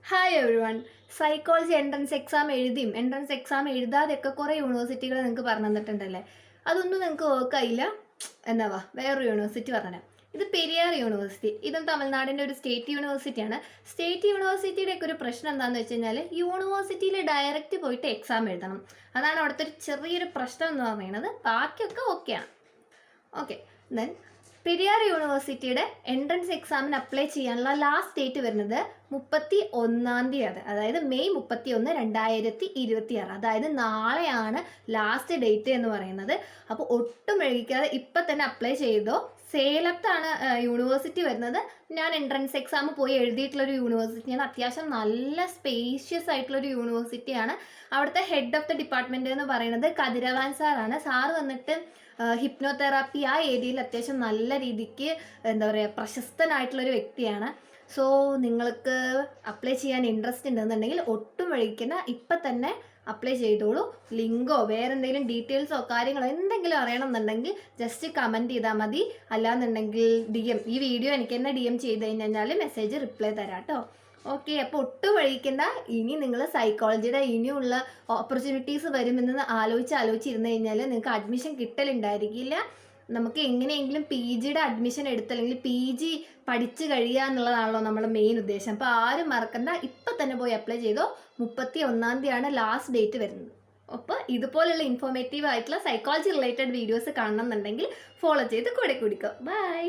Hi everyone. Psychology entrance exam എഴുതിയും entrance exam എഴുതാതെയൊക്കെ കുറേ യൂണിവേഴ്സിറ്റികൾ നിങ്ങൾക്ക് പറഞ്ഞു തന്നിട്ടുണ്ടല്ലേ. അതൊന്നും നിങ്ങൾക്ക് വർക്കായില്ല എന്നാവാ വേറൊരു യൂണിവേഴ്സിറ്റി പറഞ്ഞുതരാം. ഇത് പെരിയാർ യൂണിവേഴ്സിറ്റി. ഇതും തമിഴ്നാടിൻ്റെ ഒരു സ്റ്റേറ്റ് യൂണിവേഴ്സിറ്റിയാണ്. സ്റ്റേറ്റ് യൂണിവേഴ്സിറ്റിയുടെയൊക്കെ ഒരു പ്രശ്നം എന്താണെന്ന് വെച്ച് കഴിഞ്ഞാൽ യൂണിവേഴ്സിറ്റിയിൽ ഡയറക്റ്റ് പോയിട്ട് എക്സാം എഴുതണം. അതാണ് അവിടുത്തെ ഒരു ചെറിയൊരു പ്രശ്നം എന്ന് പറയുന്നത്. ബാക്കിയൊക്കെ ഓക്കെയാണ്. ഓക്കെ, ദെൻ പെരിയാർ യൂണിവേഴ്സിറ്റിയുടെ എൻട്രൻസ് എക്സാമിന് അപ്ലൈ ചെയ്യാനുള്ള ലാസ്റ്റ് ഡേറ്റ് വരുന്നത് 31 അതായത് മെയ് 31, 2026. അതായത് നാളെയാണ് ലാസ്റ്റ് ഡേറ്റ് എന്ന് പറയുന്നത്. അപ്പോൾ ഒട്ടും വൈകിക്കാതെ ഇപ്പം തന്നെ അപ്ലൈ ചെയ്തോ. സേലത്താണ് യൂണിവേഴ്സിറ്റി വരുന്നത്. ഞാൻ എൻട്രൻസ് എക്സാം പോയി എഴുതിയിട്ടുള്ളൊരു യൂണിവേഴ്സിറ്റിയാണ്. അത്യാവശ്യം നല്ല സ്പേഷ്യസ് ആയിട്ടുള്ളൊരു യൂണിവേഴ്സിറ്റിയാണ്. അവിടുത്തെ ഹെഡ് ഓഫ് ദ ഡിപ്പാർട്ട്മെൻറ്റ് എന്ന് പറയുന്നത് കതിരവാൻ സാറാണ്. സാറ് വന്നിട്ട് ഹിപ്നോതെറാപ്പി ആ ഏരിയയിൽ അത്യാവശ്യം നല്ല രീതിക്ക് എന്താ പറയുക പ്രശസ്തനായിട്ടുള്ളൊരു വ്യക്തിയാണ്. സോ നിങ്ങൾക്ക് അപ്ലൈ ചെയ്യാൻ ഇൻട്രസ്റ്റ് ഉണ്ടെന്നുണ്ടെങ്കിൽ ഒട്ടും വൈകിക്കുന്ന ഇപ്പം തന്നെ അപ്ലൈ ചെയ്തോളൂ. ലിങ്കോ വേറെ എന്തെങ്കിലും ഡീറ്റെയിൽസോ കാര്യങ്ങളോ എന്തെങ്കിലും അറിയണമെന്നുണ്ടെങ്കിൽ ജസ്റ്റ് കമൻറ്റ് ചെയ്താൽ മതി. അല്ലാന്നുണ്ടെങ്കിൽ ഈ വീഡിയോ എനിക്ക് തന്നെ DM ചെയ്ത് കഴിഞ്ഞാൽ മെസ്സേജ് റിപ്ലൈ തരാം കേട്ടോ. ഓക്കെ, അപ്പോൾ ഒട്ടും വഴിക്കണ്ട. ഇനി നിങ്ങൾ സൈക്കോളജിയുടെ ഇനിയുള്ള ഓപ്പർച്യൂണിറ്റീസ് വരുമെന്ന് ആലോചിച്ചിരുന്നു കഴിഞ്ഞാൽ നിങ്ങൾക്ക് അഡ്മിഷൻ കിട്ടലുണ്ടായിരിക്കില്ല. നമുക്ക് എങ്ങനെയെങ്കിലും PGയുടെ അഡ്മിഷൻ എടുത്ത് അല്ലെങ്കിൽ PG പഠിച്ചു കഴിയുക എന്നുള്ളതാണല്ലോ നമ്മുടെ മെയിൻ ഉദ്ദേശം. അപ്പോൾ ആരും മറക്കണ്ട, ഇപ്പം തന്നെ പോയി അപ്ലൈ ചെയ്തോ. 31 ലാസ്റ്റ് ഡേറ്റ് വരുന്നത്. അപ്പോൾ ഇതുപോലുള്ള ഇൻഫോർമേറ്റീവ് ആയിട്ടുള്ള സൈക്കോളജി റിലേറ്റഡ് വീഡിയോസ് കാണണമെന്നുണ്ടെങ്കിൽ ഫോളോ ചെയ്ത് കൂടെ കുടിക്കോ. ബൈ.